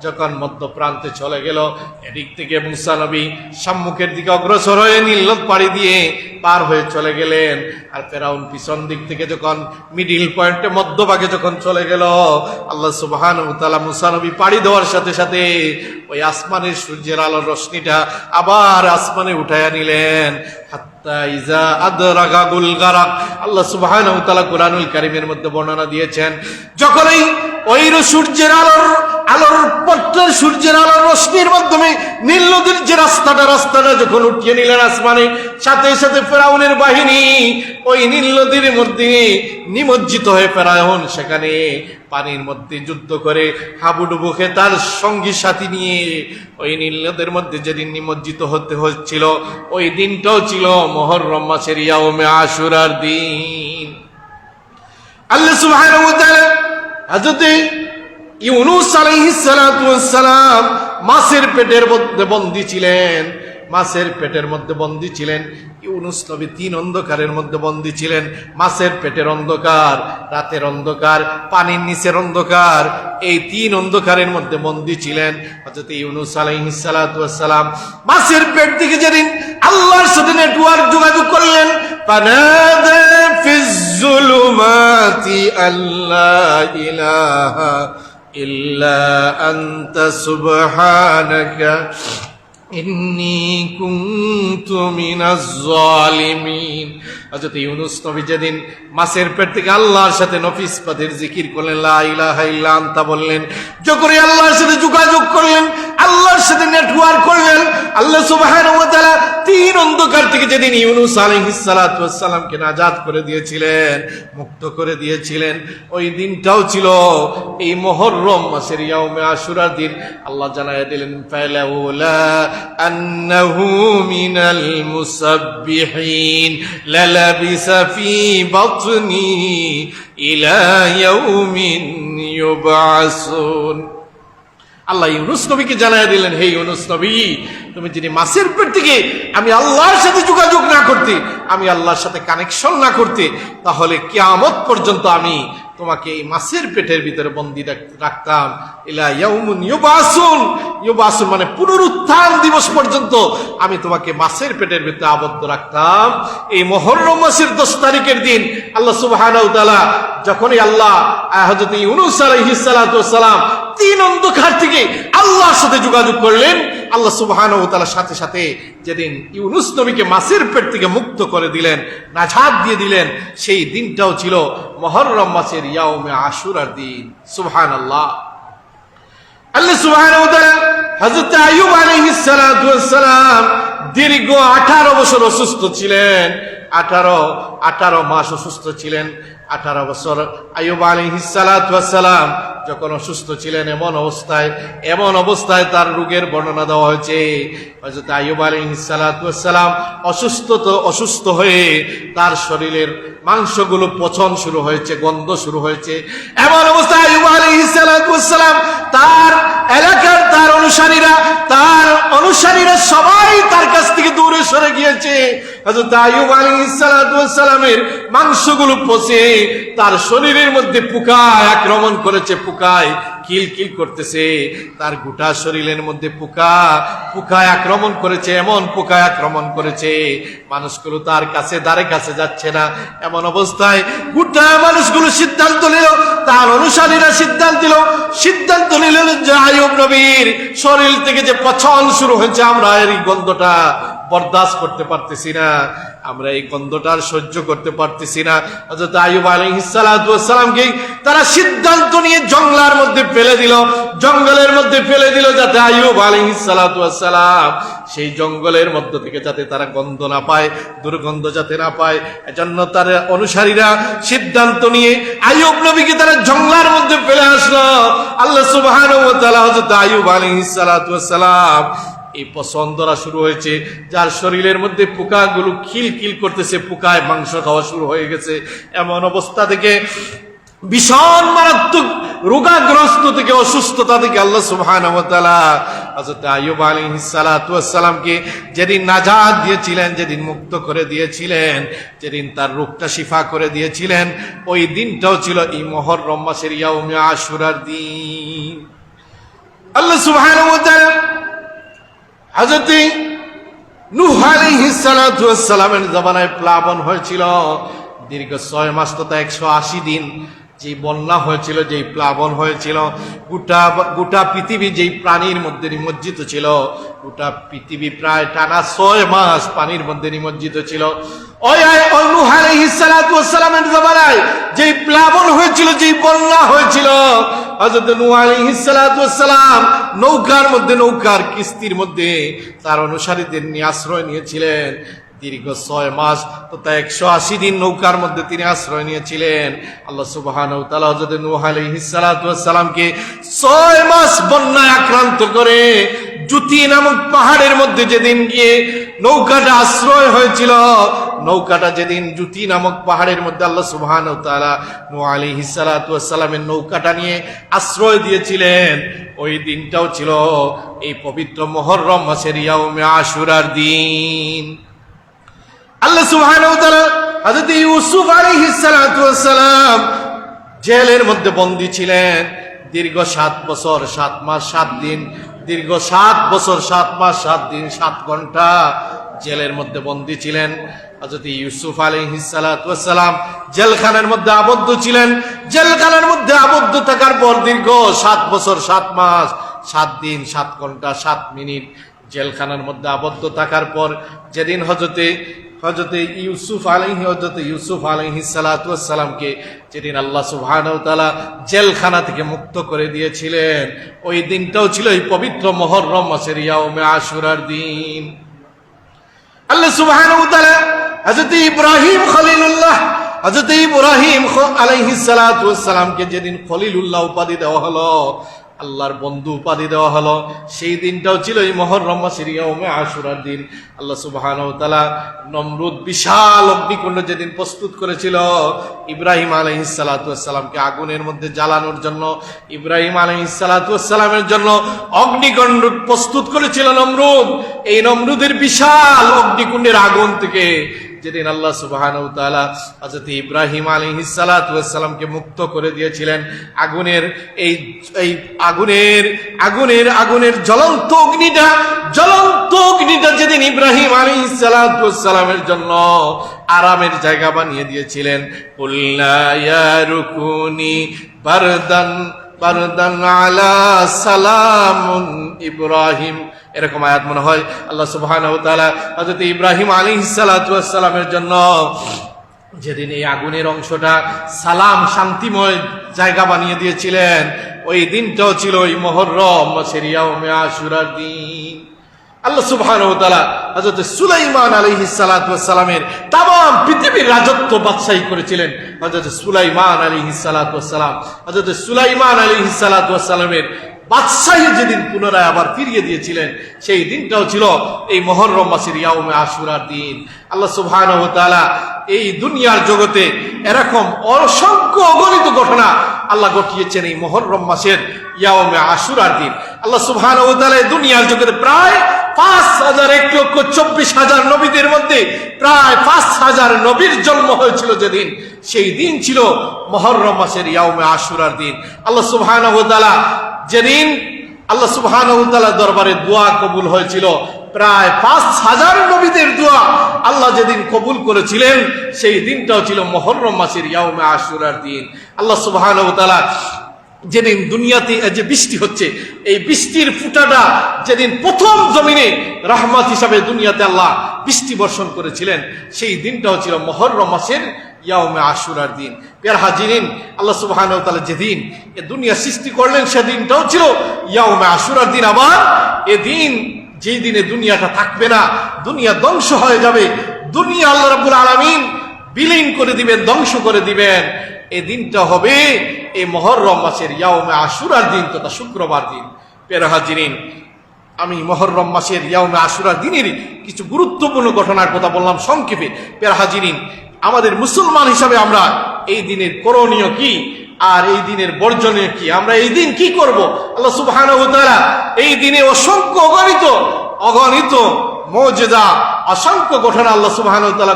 যখন মধ্য প্রান্তে চলে গেল, এদিক থেকে মূসা নবী সম্মুখের দিকে অগ্রসর হয়ে নীল নদ পাড়ি দিয়ে পার হয়ে চলে গেলেন, আর ফিরআউন পিছন দিক থেকে যখন মিডিল পয়েন্টে মধ্যভাগে যখন চলে গেল, আল্লাহ সুবহানাহু ওয়া তাআলা মূসা নবী পাড়ি দেওয়ার সাথে সাথে ওই আসমানের সূর্যের আলোর রশ্মিটা আবার আসমানে উঠাইয়া নিলেন। হাত্তা ইজা আদরাগাগুল গারাক, আল্লাহ সুবহানাহু ওয়া তাআলা কুরআনুল কারীমের মধ্যে বর্ণনা দিয়েছেন, যখনই ওই সূর্যের আলোর পত্রের সূর্যের আলোর রশ্মির মাধ্যমে নীল নদীর যে রাস্তাটা যখন উঠিয়ে নিলেন আসমানে, সাথে সাথে ফিরআউনের বাহিনী ওই নীল নদীর মধ্যে নিমজ্জিত হয়ে ফিরআউন সেখানে পানির মধ্যে যুদ্ধ করে হাবুডুবু খেয়ে তার সঙ্গী সাথী নিয়ে ওই নীল নদের মধ্যে যেদিন নিমজ্জিত হতে হচ্ছিল, ওই দিনটাও ছিল মুহররম মাসের ইয়াউমে আশুরার দিন। আল্লাহ সুবহানাহু ওয়া তাআলা হযরত ইউনূস আলাইহিস সালাতু ওয়াস সালাম মাছের পেটের মধ্যে বন্দী ছিলেন। মাছের পেটের মধ্যে বন্দী ছিলেন ইউনূস নবী, 3 অন্ধকারের মধ্যে বন্দী ছিলেন। মাছের পেটের অন্ধকার, রাতের অন্ধকার, পানির নিচের অন্ধকার, এই 3 অন্ধকারের মধ্যে বন্দী ছিলেন হযরত ইউনূস আলাইহিস সালাতু ওয়াস সালাম। মাছের পেট থেকে যেদিন আল্লাহর সাথে নেটওয়ার্ক যোগাযোগ করলেন, ফানাদা ফিজ যুলুমাতি আল্লা ইলাহা ইল্লা আনতা সুবহানাকা ইন্নী কুনতু মিনাজ জালিমিন। হযরত ইউনূস নবী যেদিন মাছের পেট থেকে আল্লাহর সাথে নফিস পাদের জিকির করলেন, লা ইলাহা ইল্লা আনতা বললেন, যখনই আল্লাহর সাথে যোগাযোগ করলেন, আল্লাহর সাথে নেটওয়ার্ক করলেন। আল্লাহ সুবহানাহু ওয়া তাআলা তিন অন্ধকার থেকে যেদিন ইউনূস আলাইহিস সালাতু ওয়াস সালামকে নাজাত করে দিয়েছিলেন, মুক্ত করে দিয়েছিলেন, ওই দিনটাও ছিল এই মুহররম মাসের ইয়াউমে আশুরার দিন। আল্লাহ জানায় দিলেন ফালাউলা আন্নাহু মিনাল মুসাব্বিহিন লালাবিসা ফি বাতনি ইলা ইয়াউমিন ইউবআসুন। আল্লাহ ইউনূস নবীকে জানায় দিলেন, হে ইউনূস নবী, তুমি যদি মাছের পেট থেকে আমি আল্লাহর সাথে যোগাযোগ না করতে, আমি আল্লাহর সাথে কানেকশন না করতে, তাহলে কিয়ামত পর্যন্ত আমি তোমাকে এই মাছের পেটের ভিতরে বন্দী রাখতাম। ইলা ইয়াউমিন ইউবআসুন, ইউবআসুন মানে পুনরুত্থান দিবস পর্যন্ত আমি তোমাকে মাছের পেটের ভিতরে আবদ্ধ রাখতাম। এই মুহররম মাসের 10 তারিখের দিন আল্লাহ সুবহানাহু ওয়া তাআলা যখনই আল্লাহ হযরত ইউনূস আলাইহিস সালাতু ওয়াস সালাম তিন অন্ধকার থেকে আল্লাহর সাথে যোগাযোগ করলেন, আল্লাহ সুবহানাহু ওয়া তাআলা সাথে সাথে যেদিন ইউনূস নবীকে মাছের পেট থেকে মুক্ত করে দিলেন, নাজাত দিয়ে দিলেন, সেই দিনটাও ছিল মুহররম মাসের ইয়াউমে আশুরার দিন। সুবহানাল্লাহ। আল্লাহ সুবহানাহু ওয়া তাআলা হযরত আইয়ুব আলাইহিস সালাতু ওয়াস সালাম দীর্ঘ 18 বছর অসুস্থ ছিলেন। 18 মাস অসুস্থ ছিলেন। 18 বছর আইয়ুব আলাইহিস সালাতু ওয়াস সালাম যখন অসুস্থ ছিলেন, এমন অবস্থায় তার রোগের বর্ণনা দেওয়া হয়েছে। হযরত আইয়ুব আলাইহিস সালাতু ওয়াস সালাম অসুস্থ হয়ে তার শরীরের মাংসগুলো পচন শুরু হয়েছে, গন্ধ শুরু হয়েছে। এমন অবস্থায় আইয়ুব আলাইহিস সালাতু ওয়াস সালাম তার এলাকার তার অনুসারীরা সবাই তার কাছ থেকে দূরে সরে গিয়েছে। হযরত আইয়ুব আলাইহিস সালাতু ওয়াস সালামের মাংসগুলো পচে তার শরীরের মধ্যে পোকা আক্রমণ করেছে, পোকায় কিলকিল করতেছে, তার গোটা শরীরের মধ্যে পোকায় আক্রমণ করেছে, এমন পোকায় আক্রমণ করেছে মানুষগুলো তার দ্বারে কাছে যাচ্ছে না। এমন অবস্থায় গোটা মানুষগুলো সিদ্ধান্ত নিল, তার অনুসারীরা সিদ্ধান্ত নিল যে আইয়ুব নবীর শরীর থেকে যে পচন শুরু হয়েছে, আমরা এর গন্ধটা বরদাস্ত করতে পারতেছি না, আমরা এই গন্ধটার সহ্য করতে পারতেছি না। হযরত আইয়ুব আলাইহিস সালাতু ওয়াস সালামকে তারা সিদ্ধান্ত নিয়ে জঙ্গলের মধ্যে ফেলে দিল যাতে আইয়ুব আলাইহিস সালাতু ওয়াস সালাম সেই জঙ্গলের মধ্য থেকে যাতে তারা গন্ধ না পায়, দুর্গন্ধ যাতে না পায়। এজন্য তার অনুসারীরা সিদ্ধান্ত নিয়ে আইয়ুব নবীকে তারা জঙ্গলের মধ্যে ফেলে আসলো। আল্লাহ সুবহানাহু ওয়া তাআলা হযরত আইয়ুব আলাইহিস সালাতু ওয়াস সালাম এই পছন্দ ধরা শুরু হয়েছে, যার শরীরের মধ্যে পোকাগুলো খিলখিল করতেছে, পোকায় মাংস খাওয়া শুরু হয়ে গেছে। এমন অবস্থা থেকে ভীষণ মারাত্মক রোগাগ্রস্ত থেকে, অসুস্থতা থেকে আল্লাহ সুবহানাহু ওয়া তাআলা হযরত আইয়ুব আলাইহিস সালাতু ওয়াস সালামকে যেদিন নাজাত দিয়েছিলেন, যেদিন মুক্ত করে দিয়েছিলেন, যেদিন তার রোগটা শিফা করে দিয়েছিলেন, ওই দিনটাও ছিল এই মুহররম মাসের ইয়াউমে আশুরার দিন। আল্লাহ সুবহানাহু ওয়া তাআলা হযরত নূহ আলাইহিস সালাতু ওয়াস সালামের জামানায় প্লাবন হয়েছিল। দীর্ঘ 6 মাস তথা 180 দিন যে বন্যা হয়েছিল, যেই প্লাবন হয়েছিল, গোটা পৃথিবী যেই প্রাণীর মধ্যে নিমজ্জিত ছিল, গোটা পৃথিবী প্রায় টানা 6 মাস পানির মধ্যে নিমজ্জিত ছিল। ওই নূহ আলাইহিস সালাতু ওয়াস সালামের জামানায় যেই প্লাবন হয়েছিল, যেই বন্যা হয়েছিল, হযরত নূহ আলাইহিস সালাতু ওয়াস সালাম নৌকার কিস্তির মধ্যে তার অনুসারীদের নিয়ে আশ্রয় নিয়েছিলেন। দীর্ঘ 6 মাস তথা 180 দিন নৌকার মধ্যে তিনি আশ্রয় নিয়েছিলেন। আল্লাহ সুবহানাহু ওয়া তাআলা হযরত নূহ আলাইহিস সালাতু ওয়াস সালামকে 6 মাস বন্যায় আক্রান্ত করে জুতি নামক পাহাড়ের মধ্যে যেদিন গিয়ে নৌকাটা আশ্রয় হয়েছিল, নৌকাটা যেদিন জুতি নামক পাহাড়ের মধ্যে আল্লাহ সুবহানাহু ওয়া তাআলা নূহ আলাইহিস সালাতু ওয়াস সালামের নৌকাটা নিয়ে আশ্রয় দিয়েছিলেন, ওই দিনটাও ছিল এই পবিত্র মুহররম মাসের ইয়াউমে আশুরার দিন। আল্লাহ সুবহানাহু ওয়া তাআলা হযরত ইউসুফ আলাইহিস সালাতু ওয়াস সালাম জেলের মধ্যে বন্দী ছিলেন দীর্ঘ 7 বছর 7 মাস 7 দিন, দীর্ঘ 7 বছর 7 মাস 7 দিন 7 ঘন্টা জেলের মধ্যে বন্দী ছিলেন। হযরত ইউসুফ আলাইহিস সালাতু ওয়াস সালাম জেলখানার মধ্যে আবদ্ধ ছিলেন। জেলখানার মধ্যে আবদ্ধ থাকার পর দীর্ঘ 7 বছর 7 মাস 7 দিন 7 ঘন্টা 7 মিনিট জেলখানার মধ্যে আবদ্ধ থাকার পর যেদিন হযরত হযরত ইউসুফ আলাইহিস সালাতু ওয়াস সালামকে যেদিন আল্লাহ সুবহানাহু ওয়া তাআলা জেলখানা থেকে মুক্ত করে দিয়েছিলেন, ওই দিনটাও ছিল এই পবিত্র মুহররম মাসের ইয়াউমে আশুরার দিন। আল্লাহ সুবহানাহু ওয়া তাআলা হযরত ইব্রাহিম খলিলুল্লাহ, হযরত ইব্রাহিম আলাইহিস সালাতু ওয়াস সালামকে যেদিন খলিলুল্লাহ উপাধি দেওয়া হলো, আল্লাহর বন্ধু উপাধি দেওয়া হলো, সেই দিনটাও ছিল এই মুহররম মাসের ইয়াউমে আশুরার দিন। আল্লাহ সুবহানাহু ওয়া তাআলা নমরুদ বিশাল অগ্নিকুণ্ড যেদিন প্রস্তুত করেছিল ইব্রাহিম আলাইহিস সালাতু ওয়াস সালামকে আগুনের মধ্যে জ্বালানোর জন্য, ইব্রাহিম আলাইহিস সালাতু ওয়াস সালামের জন্য অগ্নিকুণ্ড প্রস্তুত করেছিল নমরুদ। এই নমরুদের বিশাল অগ্নিকুণ্ডের আগুন থেকে যেদিন আল্লাহ সুবহানাহু ওয়া তাআলা হযরত ইব্রাহিম আলাইহিস সালাতু ওয়াস সালামকে মুক্ত করে দিয়েছিলেন, আগুনের এই আগুনের জ্বলন্ত অগ্নিটা যেদিন ইব্রাহিম আলাইহিস সালাতু ওয়াস সালামের জন্য আরামের জায়গা বানিয়ে দিয়েছিলেন, কুল্লা ইয়া রুকুনি বারদান আলা সালামুন ইব্রাহিম, এরকম আয়াত মনে হয় আল্লাহ সুবহানাহু ওয়া তাআলা হযরত ইব্রাহিম আলাইহিস সালাতু ওয়াস সালামের জন্য যেদিন এই আগুনের অংশটা সালাম শান্তিময় জায়গা বানিয়ে দিয়েছিলেন, ওই দিনটাও ছিল ওই মুহররম মাসের ইয়াউমে আশুরার দিন। আল্লাহ সুবহানাহু ওয়া তাআলা হযরত সুলাইমান আলাইহিস সালাতু ওয়াস সালামের तमाम পৃথিবীর রাজত্ব বাদশাহী করেছিলেন হযরত সুলাইমান আলাইহিস সালাতু ওয়াস সালাম। হযরত সুলাইমান আলাইহিস সালাতু ওয়াস সালামের বাদশাহী যেদিন পুনরায় আবার ফিরিয়ে দিয়েছিলেন, সেই দিনটাও ছিল এই মুহররম মাসের ইয়াউমে আশুরার দিন। আল্লাহ সুবহানাহু ওয়া তাআলা এই দুনিয়ার জগতে এরকম অসংখ্য অগণিত ঘটনা আল্লাহ ঘটিয়েছেন এই মুহররম মাসের ইয়াউমে আশুরার দিন। আল্লাহ সুবহানাহু ওয়া তাআলা দুনিয়ার জগতে প্রায় 5,01,24,000 নবীদের মধ্যে প্রায় 5,000 নবীর জন্ম হয়েছিল যেদিন, সেই দিন ছিল মুহররম মাসের ইয়াউমে আশুরার দিন। আল্লাহ সুবহানাহু ওয়া তাআলা যেদিন আল্লাহ সুবহানাহু ওয়া তাআলা দরবারে দোয়া কবুল হয়েছিল, প্রায় 5,000 নবীদের দোয়া আল্লাহ যেদিন কবুল করেছিলেন, সেই দিনটাও ছিল মুহররম মাসের ইয়াউমে আশুরার দিন। আল্লাহ সুবহানাহু ওয়া তাআলা যেদিন দুনিয়াতে যে বৃষ্টি হচ্ছে, এই বৃষ্টির ফুটাটা যেদিন প্রথম জমিনে রহমত হিসাবে দুনিয়াতে আল্লাহ বৃষ্টি বর্ষণ করেছিলেন, সেই দিনটাও ছিল মুহররম মাসের ইয়াউমে আশুরার দিন। প্রিয় হাজিরিন, আল্লাহ সুবহানাহু ওয়া তাআলা যেদিন এ দুনিয়া সৃষ্টি করলেন, সেদিনটাও ছিল ইয়াউমে আশুরার দিন। আবার এদিন যেই দিনে দুনিয়াটা থাকবে না, দুনিয়া ধ্বংস হয়ে যাবে, দুনিয়া আল্লাহ রাব্বুল আলামিন বিলীন করে দিবেন, ধ্বংস করে দিবেন, এই দিনটা হবে এই মুহররম মাসের ইয়াউমে আশুরার দিন তথা শুক্রবার দিন। প্রিয় হাজিরিন, আমি মুহররম মাসের ইয়াউমে আশুরার দিনের কিছু গুরুত্বপূর্ণ ঘটনার কথা বললাম সংক্ষেপে। প্রিয় হাজিরিন, আমাদের মুসলমান হিসাবে আমরা এই দিনের করণীয় কি আর এই দিনের বর্জনীয় কি, আমরা এই দিন কি করব? আল্লাহ সুবহানাহু ওয়া তাআলা এই দিনে অসংখ্য অগণিত মুজিজা, অসংখ্য ঘটনা আল্লাহ সুবহানাহু ওয়া তাআলা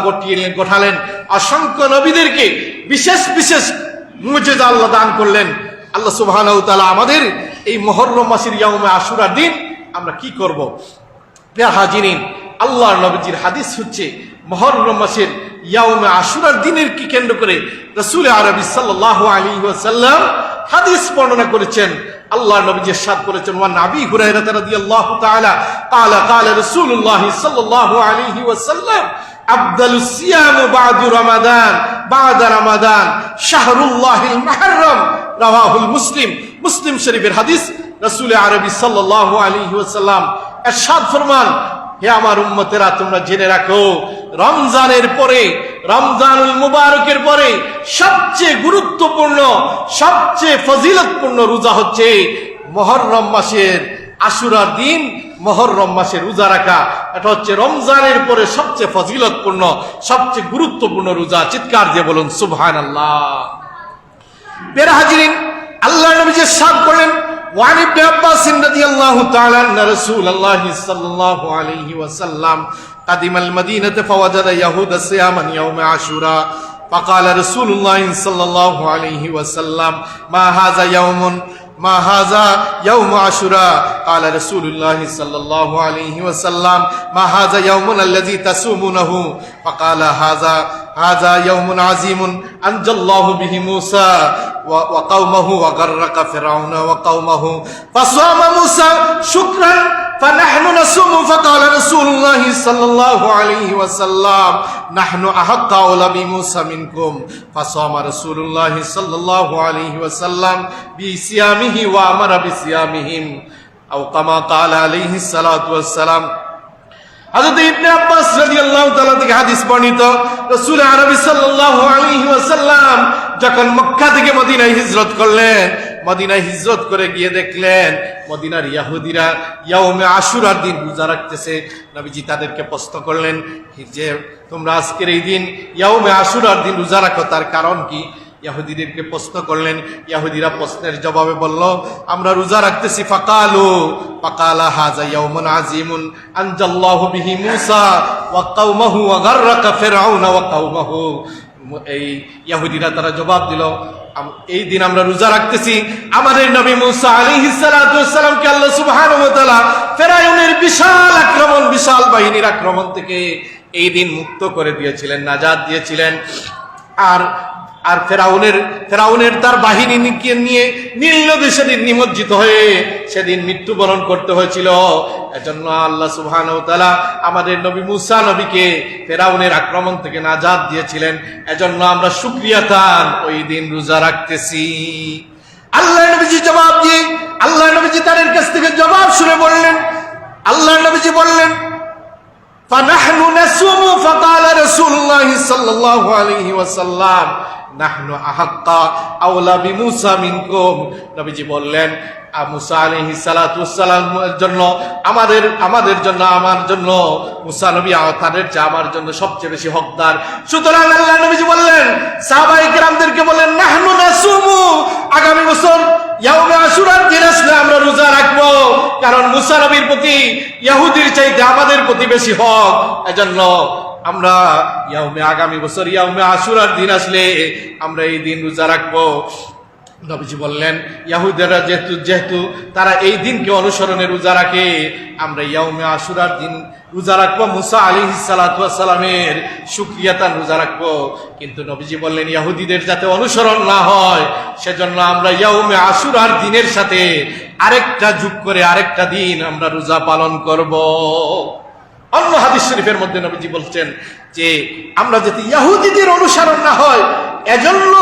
ঘটালেন, অসংখ্য নবীদেরকে বিশেষ বিশেষ মুজিজা আল্লাহ দান করলেন। আল্লাহ সুবহানাহু ওয়া তাআলা আমাদের এই মুহররম মাসের ইয়াউমে আশুরার দিন আমরা কি করব? প্রিয় হাজিরিন, আল্লাহর নবীজির হাদিস হচ্ছে মুহররম মাসের ইয়াউমে আশুরার দিনের কি কেন্দ্র করে রাসূল আরবি সাল্লাল্লাহু আলাইহি ওয়াসাল্লাম হাদিস বর্ণনা করেছেন। আল্লাহর নবী ইরশাদ করেছেন, ওয়া নবী হুরায়রা রাদিয়াল্লাহু তাআলা قال রাসূলুল্লাহ সাল্লাল্লাহু আলাইহি ওয়াসাল্লাম আফদালুস সিয়াম বা'দা রমাদান শাহরুল্লাহিল মুহররম, রাওয়াহুল মুসলিম শরীফের হাদিস। রাসূল আরবি সাল্লাল্লাহু আলাইহি ওয়াসাল্লাম ইরশাদ ফরমান, হে আমার উম্মতেরা, তোমরা জেনে রাখো, রমজানের পরে, রমজানুল মুবারকের পরে সবচেয়ে গুরুত্বপূর্ণ, সবচেয়ে ফজিলতপূর্ণ রোজা হচ্ছে মুহররম মাসের আশুরার দিন, মুহররম মাসের রোজা রাখা। এটা হচ্ছে রমজানের পরে সবচেয়ে ফজিলতপূর্ণ, সবচেয়ে গুরুত্বপূর্ণ রোজা। চিৎকার দিয়ে বলুন সুবহানাল্লাহ। প্রিয় হাজিরিন, আল্লাহর নবী ইরশাদ করেন, وعن ابن عباس رضي الله تعالى أن رسول الله صلى الله عليه وسلم قدم المدينة فوجد يهود صياما يوم عاشوراء فقال رسول الله صلى الله عليه وسلم ما هذا يوم عاشوراء قال رسول الله صلى الله عليه وسلم ما هذا يوم الذي تصومونه فقال هذا يوم عظيم أنجى الله به موسى وقومه وغرق فرعون وقومه فصام موسى شكرا فنحن نصوم فقال رسول الله صلى الله عليه وسلم نحن أحق أولى بموسى منكم فصام رسول الله صلى الله عليه وسلم بصيامه وأمر بصيامهم أو كما قال عليه الصلاة والسلام। হযরত ইবনে আব্বাস রাদিয়াল্লাহু তাআলা থেকে হাদিস বর্ণিত, রাসূল আরবি সাল্লাল্লাহু আলাইহি ওয়াসাল্লাম যখন মক্কা থেকে মদিনায় হিজরত করলেন, মদিনায় হিজরত করে গিয়ে দেখলেন মদিনার ইহুদিরা ইয়াউমে আশুরার দিন রোজা রাখতেছে। নবীজি তাদেরকে প্রশ্ন করলেন যে তোমরা আজকের এই দিন ইয়াউমে আশুরার দিন রোজা রাখো, তার কারণ কি? ইহুদিদেরকে প্রশ্ন করলেন। ইহুদিরা প্রশ্নের জবাবে বলল আমরা রোজা রাখতেছি ফাকালা হাযা ইয়াউমুন আযীমুন আনজাল্লাহু বিহি মূসা ওয়া কওমাহু ওয়া গাররাকা ফিরআউনা ওয়া কওমাহু। এই ইহুদিরা তারা জবাব দিল এই দিন আমরা রোজা রাখতেছি, আমাদের নবী মূসা আলাইহিস সালাতু ওয়াস সালামকে আল্লাহ সুবহানাহু ওয়া তাআলা ফিরআউনের বিশাল আক্রমণ, বিশাল বাহিনীর আক্রমণ থেকে এই দিন মুক্ত করে দিয়েছিলেন, নাজাত দিয়েছিলেন। আর ফেরাউনের তার বাহিনীকে নিয়ে নীল নদী সেদিন নিমজ্জিত হয়ে সেদিন মৃত্যুবরণ করতে হয়েছিল। এজন্য আল্লাহ সুবহানাহু ওয়া তাআলা আমাদের নবী মূসা নবীকে ফেরাউনের আক্রমণ থেকে নাজাত দিয়েছিলেন। এজন্য আমরা শুকরিয়াতান ওই দিন রোজা রাখতেছি। আল্লাহ নবীজি জবাব দিয়ে আল্লাহ নবীজি তাদের কাছ থেকে জবাব শুনে বললেন, আল্লাহ নবীজি বললেন فنحن نصوم فقال رسول الله صلى الله عليه وسلم نحن أحق أولى بموسى منكم। নবীজি বললেন মুসা আলাইহিস সালাতু ওয়াস সালামের জন্য আমাদের জন্য আমার জন্য মুসা নবী তাদের চেয়ে আমার জন্য সবচেয়ে বেশি হকদার। সুতরাং আল্লাহ নবীজি বললেন সাহাবায়ে কেরামদেরকে বললেন নাহনু নাসুমু, আগামী বছর ইয়াউমে আশুরার দিন আসলে আমরা রোজা রাখবো, কারণ মুসা নবীর প্রতি ইহুদির চাইতে আমাদের প্রতি বেশি হক। এজন্য আমরা আগামী বছর ইয়াউমে আশুরার দিন আসলে আমরা এই দিন রোজা রাখবো। নবীজি বললেন ইহুদিরা যেহেতু তারা এই দিনকে অনুসরণে রোজা রাখে, আমরা ইয়াউমে আশুরার দিন রোজা রাখবো, মুসা আলাইহিস সালাতু ওয়াস সালামের শুকরিয়াতান রোজা রাখবো। কিন্তু নবীজি বললেন ইহুদিদের যাতে অনুসরণ না হয় সেজন্য আমরা ইয়াউমে আশুরার দিনের সাথে আরেকটা যোগ করে আরেকটা দিন আমরা রোজা পালন করব। অন্য হাদিস শরীফের মধ্যে নবীজি বলছেন যে আমরা যাতে ইহুদিদের অনুসরণ না হয় এজন্য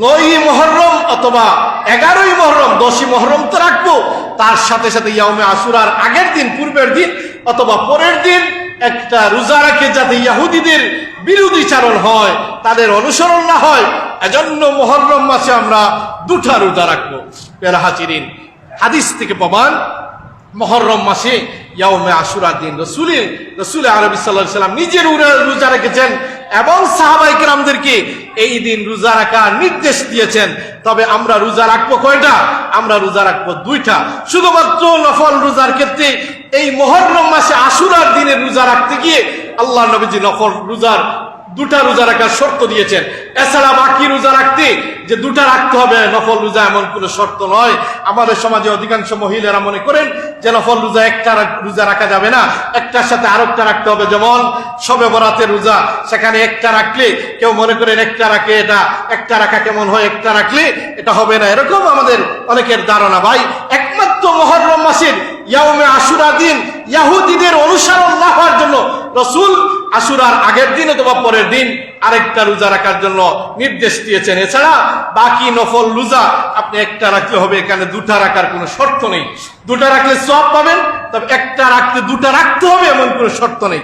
9ই মুহররম অথবা 11ই মুহররম 10ই মুহররম তো রাখবো, তার সাথে সাথে ইয়াউমে আশুরার আগের দিন, পূর্বের দিন অথবা পরের দিন একটা রোজা রাখে যাতে ইহুদিদের বিরোধীচারণ হয়, তাদের অনুসরণ না হয়। এজন্য মুহররম মাসে আমরা 2টা রোজা রাখবো। প্রিয় হাজিরিন, হাদিস থেকে প্রমাণ মুহররম মাসে ইয়াউমে আশুরার দিন রাসূল আরবি সাল্লাল্লাহু আলাইহি ওয়াসাল্লাম নিজের রোজা রেখেছেন এবং সাহাবায়ে কেরামদেরকে এই দিন রোজা রাখার নির্দেশ দিয়েছেন। তবে আমরা রোজা রাখবো কয়টা? আমরা রোজা রাখবো 2টা। শুধুমাত্র নফল রোজার ক্ষেত্রে এই মুহররম মাসে আশুরার দিনের রোজা রাখতে গিয়ে আল্লাহ নবীজি নফল রোজার 2টা রোজা রাখার শর্ত দিয়েছেন। এছাড়া বাকি রোজা রাখতে যে 2টা রাখতে হবে নফল রোজা এমন কোনো শর্ত নয়। আমাদের সমাজে অধিকাংশ মহিলারা মনে করেন যে নফল রোজা একটা রোজা রাখা যাবে না, একটার সাথে আরেকটা রাখতে হবে। যেমন শবে বরাতের রোজা, সেখানে একটা রাখলে কেউ মনে করেন একটা রাখলে এটা একটা রাখা কেমন হয়, একটা রাখলে এটা হবে না, এরকম আমাদের অনেকের ধারণা। ভাই, একমাত্র মুহররম মাসের ইয়াউমে আশুরা দিন ইহুদিদের অনুসরণ না হওয়ার জন্য রাসূল আশুরার আগের দিন অথবা পরের দিন আরেকটা রোজা রাখার জন্য নির্দেশ দিয়েছেন। এছাড়া বাকি নফল রোজা আপনি একটা রাখলে হবে, এখানে 2টা রাখার কোনো শর্ত নেই। 2টা রাখলে সওয়াব পাবেন, তবে একটা রাখতে 2টা রাখতে হবে এমন কোনো শর্ত নেই।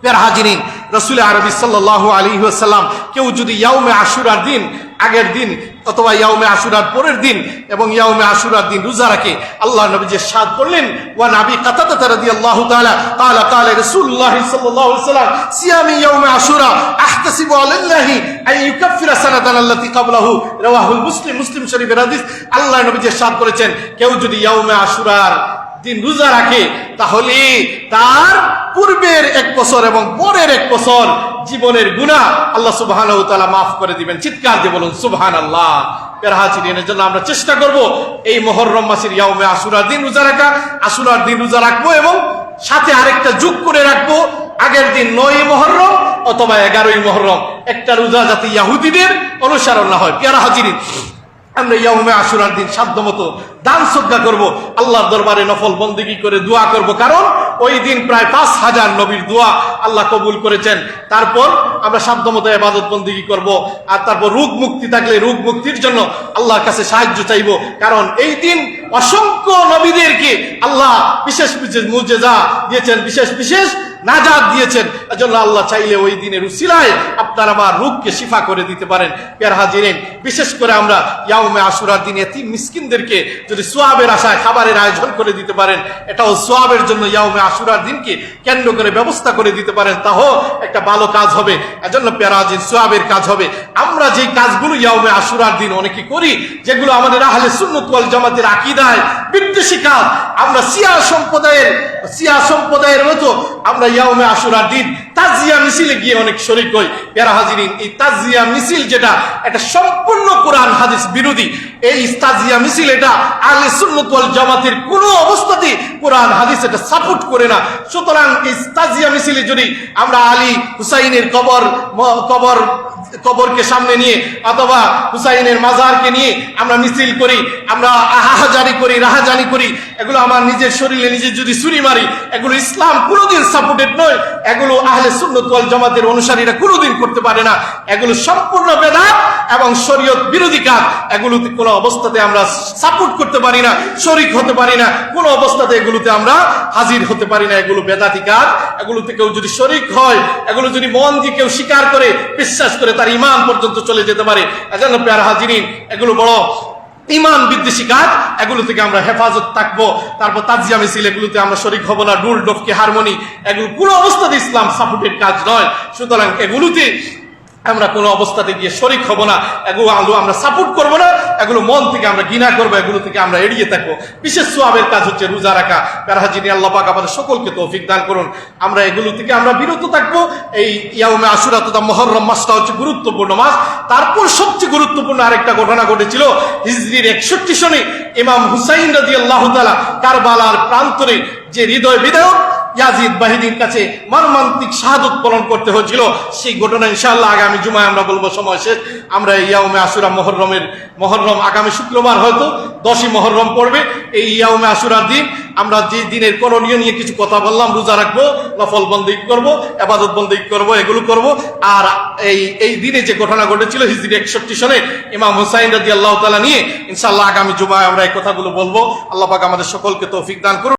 প্রিয় হাজিরিন, রাসূল আরবি সাল্লাল্লাহু আলাইহি ওয়াসাল্লাম কেউ যদি ইয়াউমে আশুরার দিন আগের দিন অথবা ইয়াউমে আশুরার পরের দিন এবং ইয়াউমে আশুরার দিন রোজা রাখে, আল্লাহ নবী যে সাদ করলেন ওয়া নবী কাতাদা রাদিয়াল্লাহু তাআলা قال قال رسول الله صلى الله عليه وسلم صيام يوم عاشوراء احتسب على الله ان يكفر سنه التي قبله رواه মুসলিম শরীফের হাদিস। আল্লাহ নবী যে সাদ করেছেন কেউ যদি ইয়াউমে আশুরার দিন রোজা রাখে তাহলে তার পূর্বের 1 বছর এবং পরের 1 বছর জীবনের গুনাহ আল্লাহ সুবহানাহু ওয়া তাআলা মাফ করে দিবেন। চিৎকার দিয়ে বলুন সুবহানাল্লাহ। প্রিয় হাজিরিনের জন্য আমরা চেষ্টা করব এই মুহররম মাসের ইয়াউমে আশুরার দিন রোজা রাখা, আশুরার দিন রোজা রাখবো এবং সাথে আরেকটা যোগ করে রাখবো, আগের দিন 9ই মুহররম অথবা 11ই মুহররম একটা রোজা যাতে ইহুদিদের অনুসরণ না হয়। প্রিয় হাজিরিন, আমরা ইয়াউমে আশুরার দিন সাধ্যমতো দান সদকা করব, আল্লাহর দরবারে নফল বন্দেগী করে দোয়া করব, কারণ ওই দিন প্রায় 5000 নবীর দোয়া আল্লাহ কবুল করেছেন। তারপর আমরা সাধ্যমতো ইবাদত বন্দেগী করব, আর তারপর রোগ মুক্তি থাকলে রোগ মুক্তির জন্য আল্লাহর কাছে সাহায্য চাইব, কারণ এই দিন অসংখ্য নবীদেরকে আল্লাহ বিশেষ বিশেষ মুজেজা দিয়েছেন, বিশেষ বিশেষ নাজাত দিয়েছেন। এজন্য আল্লাহ চাইলে ওই দিনের উসিলায় আপনার আমার রোগকে শিফা করে দিতে পারেন। প্রিয় হাজিরিন, বিশেষ করে আমরা ইয়াউমে আশুরার দিনে এতিম মিসকিনদেরকে যদি সোয়াবের আশায় খাবারের আয়োজন করে দিতে পারেন, এটাও সোয়াবের জন্য ইয়াউমে আশুরার দিনকে কেন্দ্র করে ব্যবস্থা করে দিতে পারেন, তাও একটা ভালো কাজ হবে। এজন্য প্রিয় হাজির, সোয়াবের কাজ হবে। আমরা যেই কাজগুলো ইয়াউমে আশুরার দিন অনেকে করি, যেগুলো আমাদের আহলে সুন্নাত ওয়াল জামাতের আকীদায় বিদ্বেষী কাজ, আমরা শিয়া সম্প্রদায়ের মতো আমরা ইয়াউমে আশুরার দিন তাজিয়া মিছিলে গিয়ে অনেক শরীক হই। প্যারা হাজিরিন, এই তাজিয়া মিছিল যেটা, এটা সম্পূর্ণ কোরআন হাদিস বিরোধী। এই তাজিয়া মিছিল এটা আহলে সুন্নাত ওয়াল জামাতের কোনো অবস্থাতেই কোরআন হাদিস এটা সাপোর্ট করে না। সুতরাং এই তাজিয়া মিছিলে যদি আমরা আলী হুসাইনের কবরকে সামনে নিয়ে অথবা হুসাইনের মাজারকে নিয়ে আমরা মিছিল করি, আমরা আহাজারি করি, রাহাজানি করি, এগুলো আমার নিজের শরীরে নিজে যদি ছুরি মারি, এগুলো ইসলাম কোনোদিন সাপোর্টেড নয়। এগুলো আহলে সুন্নাত ওয়াল জামাতের অনুসারীরা কোনোদিন করতে পারে না। এগুলো সম্পূর্ণ বেদাত এবং শরীয়ত বিরোধী কাজ। এগুলোতে কোনো অবস্থাতে আমরা সাপোর্ট করতে পারি না, শরীক হতে পারি না, কোনো অবস্থাতে এগুলোতে আমরা হাজির হতে পারি না। এগুলো বেদাতি কাজ। এগুলোতে কেউ যদি শরীক হয়, এগুলো যদি মন দিয়ে কেউ স্বীকার করে, বিশ্বাস করে, তার ঈমান পর্যন্ত চলে যেতে পারে। এজন্য প্রিয় হাজিরিন, এগুলো বড় ঈমান বিদ্বেষী কাজ, এগুলো থেকে আমরা হেফাজত থাকবো। তারপর তাজিয়া মিছিল, এগুলোতে আমরা শরীক হব না। ডুল ডফকি হারমোনি, এগুলো কোনো অবস্থাতে ইসলাম সাপোর্টেড কাজ নয়। সুতরাং এগুলোতে আমরা কোনো অবস্থাতে গিয়ে শরীক হব না, এগুলো আমরা সাপোর্ট করবো না, এগুলো মন থেকে আমরা ঘৃণা করবো, এগুলো থেকে আমরা এড়িয়ে থাকবো। বিশেষ সোয়াবের কাজ হচ্ছে রোজা রাখা। প্যারা হাজিরিন, আল্লাহ পাক আমাদের সকলকে তৌফিক দান করুন, আমরা এগুলো থেকে আমরা বিরত থাকবো। এই ইয়াউমে আশুরা তথা মুহররম মাসটা হচ্ছে গুরুত্বপূর্ণ মাস। তারপর সবচেয়ে গুরুত্বপূর্ণ আরেকটা ঘটনা ঘটেছিল হিজরির 61 সনে ইমাম হুসাইন রাদিয়াল্লাহু তাআলা কারবালার প্রান্তরে যে হৃদয় বিদারক ইয়াজিদ বাহিনীর কাছে মর্মান্তিক শাহাদত পালন করতে হয়েছিল, সেই ঘটনা ইনশাআল্লাহ আগামী জুমায় আমরা বলবো। সময় শেষ। আমরা ইয়াউমে আশুরা মুহররম আগামী শুক্রবার হয়তো 10ই মুহররম পড়বে। এই ইয়াউমে আশুরার দিন আমরা যে দিনের করণীয় নিয়ে কিছু কথা বললাম, রোজা রাখবো, নফল বন্দেগী করবো, ইবাদত বন্দেগী করবো, এগুলো করবো। আর এই দিনে যে ঘটনা ঘটেছিল হিজরি 61 সনে ইমাম হুসাইন রাদিয়াল্লাহু তাআলা নিয়ে, ইনশাআল্লাহ আগামী জুমায় আমরা এই কথাগুলো বলবো। আল্লাহ পাক আমাদের সকলকে তৌফিক দান করুন।